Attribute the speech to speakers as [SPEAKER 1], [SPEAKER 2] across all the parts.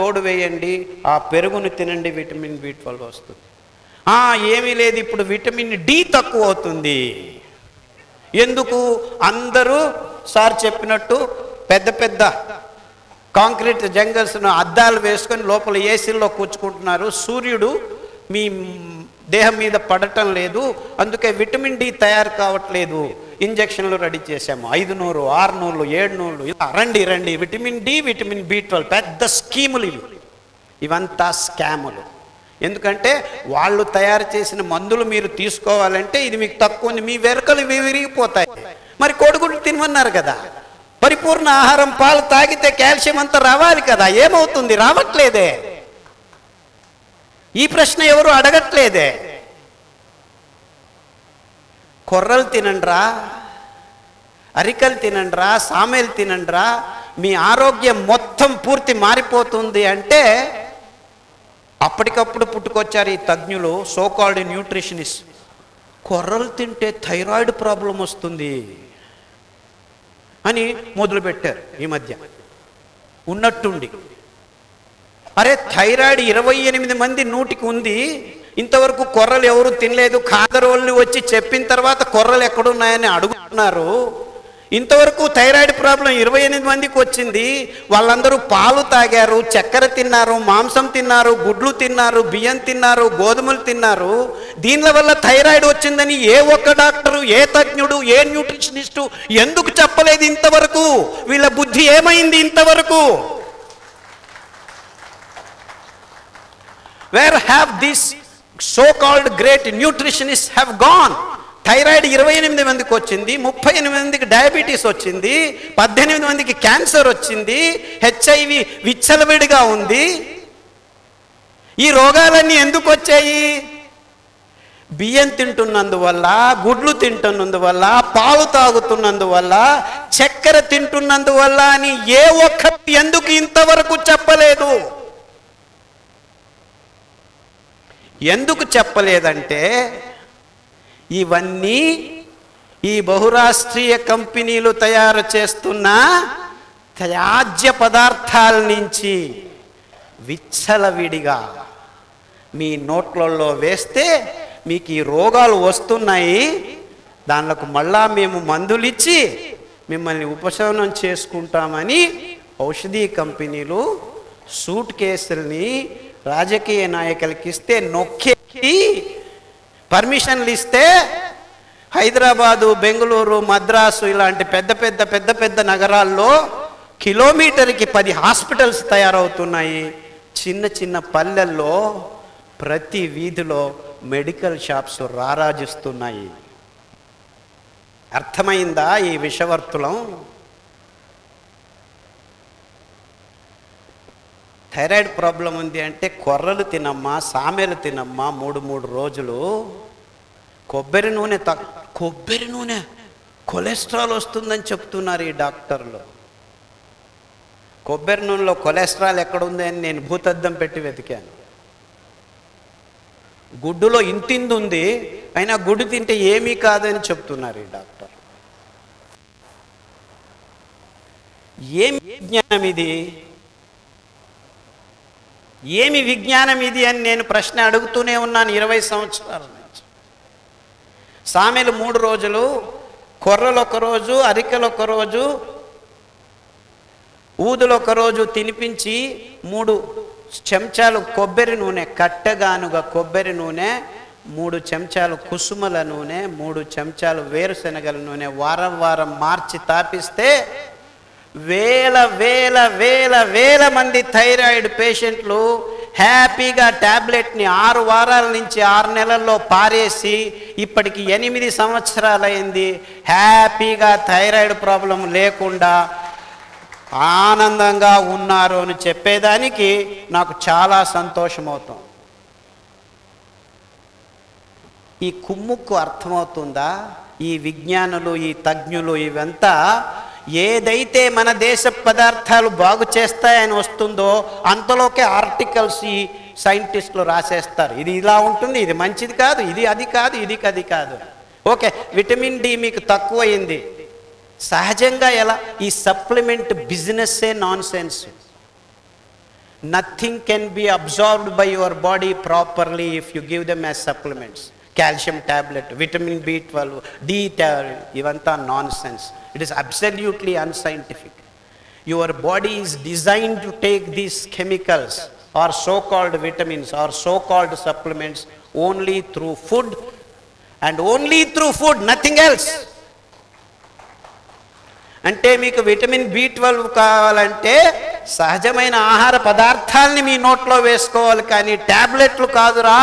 [SPEAKER 1] తోడు వేయండి, ఆ పెరుగును తినండి, విటమిన్ B12 వస్తుంది. ఏమీ లేదు, ఇప్పుడు విటమిన్ D తక్కువ అవుతుంది. ఎందుకు? అందరూ సార్ చెప్పినట్టు పెద్ద పెద్ద కాంక్రీట్ జంగల్స్ను అద్దాలు వేసుకొని లోపల ఏసీల్లో కూర్చుకుంటున్నారు. సూర్యుడు మీ దేహం మీద పడటం లేదు, అందుకే విటమిన్ D తయారు కావట్లేదు. ఇంజక్షన్లు రెడీ చేశాము, 500, 600, 700. రండి విటమిన్ D, విటమిన్ B12 పెద్ద స్కీములు ఇవంతా స్కాములు. ఎందుకంటే వాళ్ళు తయారు చేసిన మందులు మీరు తీసుకోవాలంటే ఇది మీకు తక్కువ ఉంది, మీ వెరకలు విరిగిపోతాయి. మరి కోడిగుడ్లు తినమన్నారు కదా, పరిపూర్ణ ఆహారం పాలు తాగితే కాల్షియం అంతా రావాలి కదా, ఏమవుతుంది? రావట్లేదే. ఈ ప్రశ్న ఎవరు అడగట్లేదే. కొర్రలు తినండ్రా, అరికలు తినండ్రా, సామేలు తినండ్రా, మీ ఆరోగ్యం మొత్తం పూర్తి మారిపోతుంది అంటే అప్పటికప్పుడు పుట్టుకొచ్చారు ఈ తజ్ఞులు, సోకాల్డ్ న్యూట్రిషనిస్ట్. కొర్రలు తింటే థైరాయిడ్ ప్రాబ్లం వస్తుంది అని మొదలుపెట్టారు ఈ మధ్య ఉన్నట్టుండి. అరే థైరాయిడ్ 28 మంది 100కి ఉంది, ఇంతవరకు కొర్రలు ఎవరు తినలేదు. ఖాదరోళ్ళని వచ్చి చెప్పిన తర్వాత కొర్రలు ఎక్కడున్నాయని అడుగుతున్నారు. ఇంతవరకు థైరాయిడ్ ప్రాబ్లం 28 మందికి వచ్చింది. వాళ్ళందరూ పాలు తాగారు, చక్కెర తిన్నారు, మాంసం తిన్నారు, గుడ్లు తిన్నారు, బియ్యం తిన్నారు, గోధుమలు తిన్నారు. దీనిల వల్ల థైరాయిడ్ వచ్చిందని ఏ ఒక్క డాక్టరు, ఏ తజ్ఞుడు, ఏ న్యూట్రిషనిస్టు ఎందుకు చెప్పలేదు ఇంతవరకు? వీళ్ళ బుద్ధి ఏమైంది ఇంతవరకు? Where have these so-called great nutritionists have gone? Thyroid 28 మందికి వచ్చింది, 38 మందికి డయాబెటీస్ వచ్చింది, 18 మందికి క్యాన్సర్ వచ్చింది, HIV విచ్చలవిడిగా ఉంది. ఈ రోగాలన్నీ ఎందుకు వచ్చాయి? బియ్యం తింటున్నందువల్ల, గుడ్లు తింటున్నందువల్ల, పాలు తాగుతున్నందువల్ల, చక్కెర తింటున్నందువల్ల అని ఏ ఒక్కటి ఎందుకు ఇంతవరకు చెప్పలేదు? ఎందుకు చెప్పలేదంటే ఇవన్నీ ఈ బహురాష్ట్రీయ కంపెనీలు తయారు చేస్తున్న త్యాజ్య పదార్థాల నుంచి విచ్చలవిడిగా మీ నోట్లలో వేస్తే మీకు ఈ రోగాలు వస్తున్నాయి. దానిలకు మళ్ళా మేము మందులు ఇచ్చి మిమ్మల్ని ఉపశమనం చేసుకుంటామని ఔషధీ కంపెనీలు సూట్ కేసుల్ని రాజకీయ నాయకులకి ఇస్తే నొక్కి పర్మిషన్లు ఇస్తే హైదరాబాదు, బెంగళూరు, మద్రాసు ఇలాంటి పెద్ద పెద్ద నగరాల్లో కిలోమీటర్కి 10 హాస్పిటల్స్ తయారవుతున్నాయి. చిన్న చిన్న పల్లెల్లో ప్రతి వీధిలో మెడికల్ షాప్స్ రారాజిస్తున్నాయి. అర్థమైందా ఈ విషవర్తులం? థైరాయిడ్ ప్రాబ్లం ఉంది అంటే కొర్రలు తినమ్మా, సామెలు తినమ్మా 3 రోజులు. కొబ్బరి నూనె కొలెస్ట్రాల్ వస్తుందని చెప్తున్నారు ఈ డాక్టర్లు. కొబ్బరి నూనెలో కొలెస్ట్రాల్ ఎక్కడుంది అని నేను భూతద్దం పెట్టి వెతికాను. గుడ్డులో ఇంతింది ఉంది, అయినా గుడ్డు తింటే ఏమీ కాదని చెప్తున్నారు ఈ డాక్టర్. ఏమి విజ్ఞానం ఇది? ఏమి విజ్ఞానం ఇది అని నేను ప్రశ్న అడుగుతూనే ఉన్నాను 20 సంవత్సరాల నుంచి. సామెలు 3 రోజులు, కొర్రలు 1 రోజు, అరికెలు 1 రోజు, ఊదులు 1 రోజు తినిపించి 3 చెంచాలు కొబ్బరి నూనె, కట్టగానుగా కొబ్బరి నూనె, 3 చెంచాలు కుసుమల నూనె, 3 చెంచాలు వేరుశనగల నూనె వారం మార్చి తాపిస్తే వేల మంది థైరాయిడ్ పేషెంట్లు హ్యాపీగా ట్యాబ్లెట్ని 6 వారాల నుంచి 6 నెలల్లో పారేసి ఇప్పటికి 8 సంవత్సరాలైంది. హ్యాపీగా థైరాయిడ్ ప్రాబ్లం లేకుండా ఆనందంగా ఉన్నారు అని చెప్పేదానికి నాకు చాలా సంతోషం అవుతుంది. ఈ కుమ్ముక్కు అర్థమవుతుందా? ఈ విజ్ఞానులు, ఈ తజ్ఞులు ఇవంతా ఏదైతే మన దేశ పదార్థాలు బాగు చేస్తాయని వస్తుందో అంతలోకే ఆర్టికల్స్ ఈ సైంటిస్టులు రాసేస్తారు. ఇది ఇలా ఉంటుంది, ఇది మంచిది కాదు, ఇది అది కాదు, ఇది అది కాదు. ఓకే, విటమిన్ D మీకు తక్కువైంది. సహజంగా ఎలా? ఈ సప్లిమెంట్ బిజినెస్సే nonsense. nothing can be absorbed by your body properly if you give them as supplements. Calcium tablet, vitamin B12, D tablet, ivanta nonsense. It is absolutely unscientific. Your body is designed to take these chemicals or so-called vitamins or so-called supplements only through food, and only through food, nothing else. అంటే మీకు vitamin B12 కావాలంటే సహజమైన ఆహార పదార్థాలని మీ నోట్లో వేసుకోవాలి, కానీ టాబ్లెట్లు కాదురా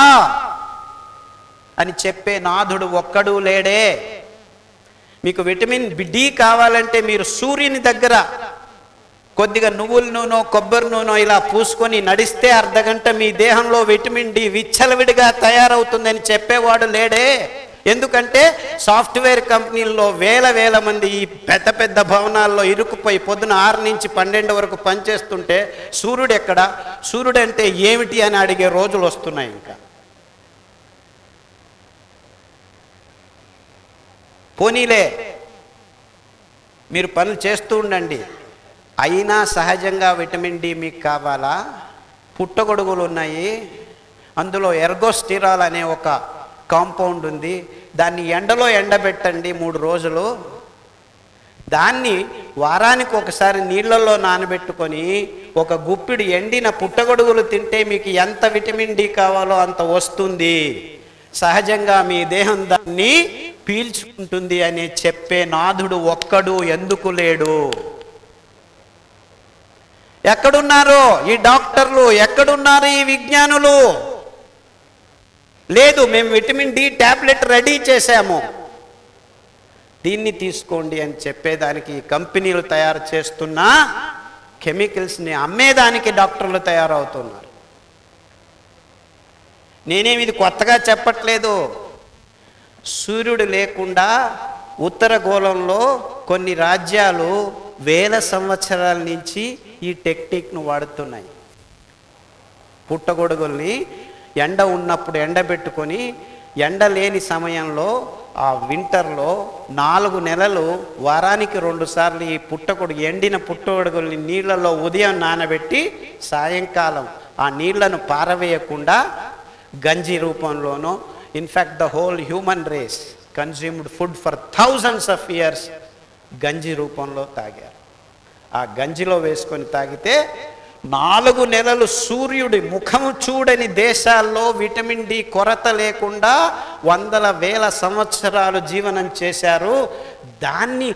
[SPEAKER 1] అని చెప్పే నాథుడు ఒక్కడు లేడే. మీకు విటమిన్ D కావాలంటే మీరు సూర్యుని దగ్గర కొద్దిగా నువ్వుల నూనె, కొబ్బరి నూనె ఇలా పూసుకొని నడిస్తే అర్ధగంట మీ దేహంలో విటమిన్ D విచ్చలవిడిగా తయారవుతుందని చెప్పేవాడు లేడే. ఎందుకంటే సాఫ్ట్వేర్ కంపెనీల్లో వేల మంది ఈ పెద్ద పెద్ద భవనాల్లో ఇరుక్కుపోయి పొద్దున 6 నుంచి 12 వరకు పనిచేస్తుంటే సూర్యుడు ఎక్కడ, సూర్యుడు అంటే ఏమిటి అని అడిగే రోజులు వస్తున్నాయి. ఇంకా పోనీలే మీరు పనులు చేస్తూ ఉండండి, అయినా సహజంగా విటమిన్ D మీకు కావాలా? పుట్టగొడుగులు ఉన్నాయి, అందులో ఎర్గోస్టిరాల్ అనే ఒక కాంపౌండ్ ఉంది, దాన్ని ఎండలో ఎండబెట్టండి 3 రోజులు, దాన్ని వారానికి ఒకసారి నీళ్ళల్లో నానబెట్టుకొని ఒక గుప్పిడి ఎండిన పుట్టగొడుగులు తింటే మీకు ఎంత విటమిన్ D కావాలో అంత వస్తుంది, సహజంగా మీ దేహం దాన్ని పీల్చుకుంటుంది అని చెప్పే నాథుడు ఒక్కడు ఎందుకు లేడు? ఎక్కడున్నారు ఈ డాక్టర్లు? ఎక్కడున్నారు ఈ విజ్ఞానులు? లేదు, మేము విటమిన్ D టాబ్లెట్ రెడీ చేశాము, దీన్ని తీసుకోండి అని చెప్పేదానికి కంపెనీలు తయారు చేస్తున్న కెమికల్స్ని అమ్మేదానికి డాక్టర్లు తయారవుతున్నారు. నేనేమి ఇది కొత్తగా చెప్పట్లేదు. సూర్యుడు లేకుండా ఉత్తర గోళంలో కొన్ని రాజ్యాలు వేల సంవత్సరాల నుంచి ఈ టెక్నిక్ను వాడుతున్నాయి. పుట్టగొడుగుల్ని ఎండ ఉన్నప్పుడు ఎండబెట్టుకొని ఎండ లేని సమయంలో ఆ వింటర్లో 4 నెలలు వారానికి 2 సార్లు ఈ ఎండిన పుట్టగొడుగుల్ని నీళ్ళలో ఉదయం నానబెట్టి సాయంకాలం ఆ నీళ్లను పారవేయకుండా గంజి రూపంలోనో, in fact the whole human race consumed food for thousands of years గంజి రూపంలో తాగారు. ఆ గంజిలో వేసుకొని తాగితే 4 నెలలు సూర్యుడి ముఖము చూడని దేశాల్లో విటమిన్ D కొరత లేకుండా వందల వేల సంవత్సరాలు జీవనం చేశారు. దాన్ని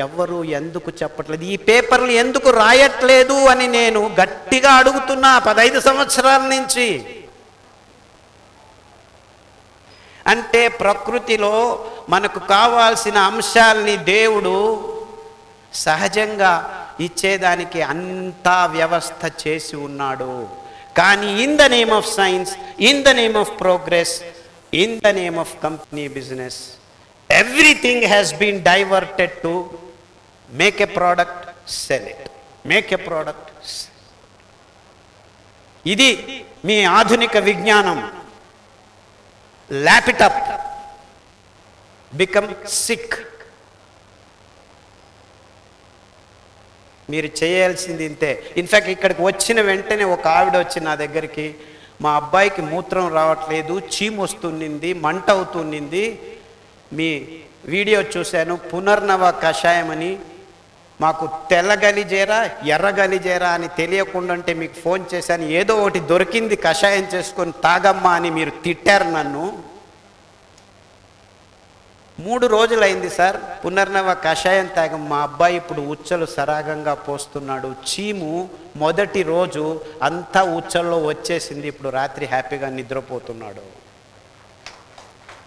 [SPEAKER 1] ఎవ్వరు ఎందుకు చెప్పట్లేదు? ఈ పేపర్లు ఎందుకు రాయట్లేదు అని నేను గట్టిగా అడుగుతున్నా 15 సంవత్సరాల నుంచి. అంటే ప్రకృతిలో మనకు కావాల్సిన అంశాలని దేవుడు సహజంగా ఇచ్చేదానికి అంతా వ్యవస్థ చేసి ఉన్నాడు. కానీ in the name of science, in the name of progress, in the name of company business, everything has been diverted to make a product, sell it, make a product. ఇది మీ ఆధునిక విజ్ఞానం. Lap it up, become sick. మీరు చేయాల్సింది ఇంతే. In fact ఇక్కడికి వచ్చిన వెంటనే ఒక ఆవిడ వచ్చి నా దగ్గరికి, మా అబ్బాయికి మూత్రం రావట్లేదు, చీము వస్తున్నింది, మంట అవుతున్నింది, మీ వీడియో చూశాను, పునర్నవ కషాయం అని, మాకు తెల్ల గలిజేరా ఎర్ర గలిజేరా అని తెలియకుండా అంటే మీకు ఫోన్ చేశాను, ఏదో ఒకటి దొరికింది కషాయం చేసుకొని తాగమ్మా అని మీరు తిట్టారు నన్ను. 3 రోజులైంది సార్ పునర్నవ కషాయం తాగం, మా అబ్బాయి ఇప్పుడు ఉచ్చలు సరాగంగా పోస్తున్నాడు. చీము మొదటి రోజు అంతా ఉచ్చల్లో వచ్చేసింది, ఇప్పుడు రాత్రి హ్యాపీగా నిద్రపోతున్నాడు.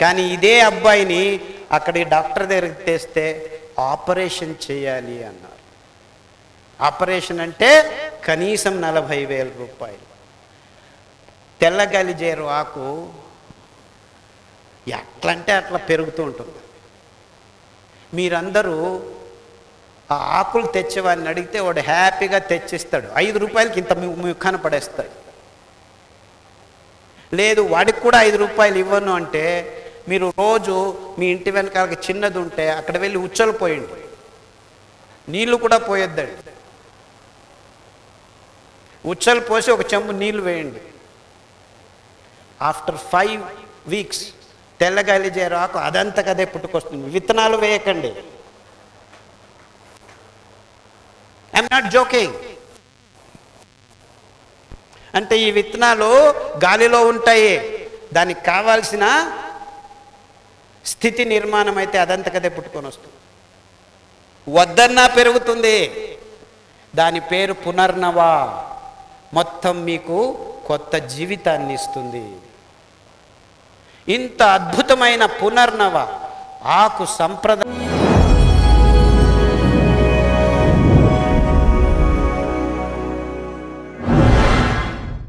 [SPEAKER 1] కానీ ఇదే అబ్బాయిని అక్కడి డాక్టర్ దగ్గరికి తెస్తే ఆపరేషన్ చేయాలి అన్నారు. ఆపరేషన్ అంటే కనీసం 40,000 రూపాయలు. తెల్లగలిజేరు ఆకు ఎట్లంటే అట్లా పెరుగుతూ ఉంటుంది. మీరందరూ ఆ ఆకులు తెచ్చేవాడిని అడిగితే వాడు హ్యాపీగా తెచ్చిస్తాడు, 5 రూపాయలకి ఇంత ముఖాన పడేస్తాడు. లేదు వాడికి కూడా 5 రూపాయలు ఇవ్వను అంటే మీరు రోజు మీ ఇంటి వెనకాలకి చిన్నది ఉంటే అక్కడ వెళ్ళి ఉచ్చలు పోయండి, నీళ్లు కూడా పోయొద్దండి. ఉచ్చలు పోసి ఒక చెంబు నీళ్లు వేయండి. ఆఫ్టర్ 5 weeks తెల్ల గలిజేరు ఆకు అదంతకదే పుట్టుకొస్తుంది. విత్తనాలు వేయకండి. I'm not joking. అంటే ఈ విత్తనాలు గాలిలో ఉంటాయి, దానికి కావాల్సిన స్థితి నిర్మాణం అయితే అదంతకదే పుట్టుకొని వస్తుంది. వద్దన్నా పెరుగుతుంది. దాని పేరు పునర్నవ. మొత్తం మీకు కొత్త జీవితాన్ని ఇస్తుంది. ఇంత అద్భుతమైన పునర్నవ ఆకు సంప్రదాయం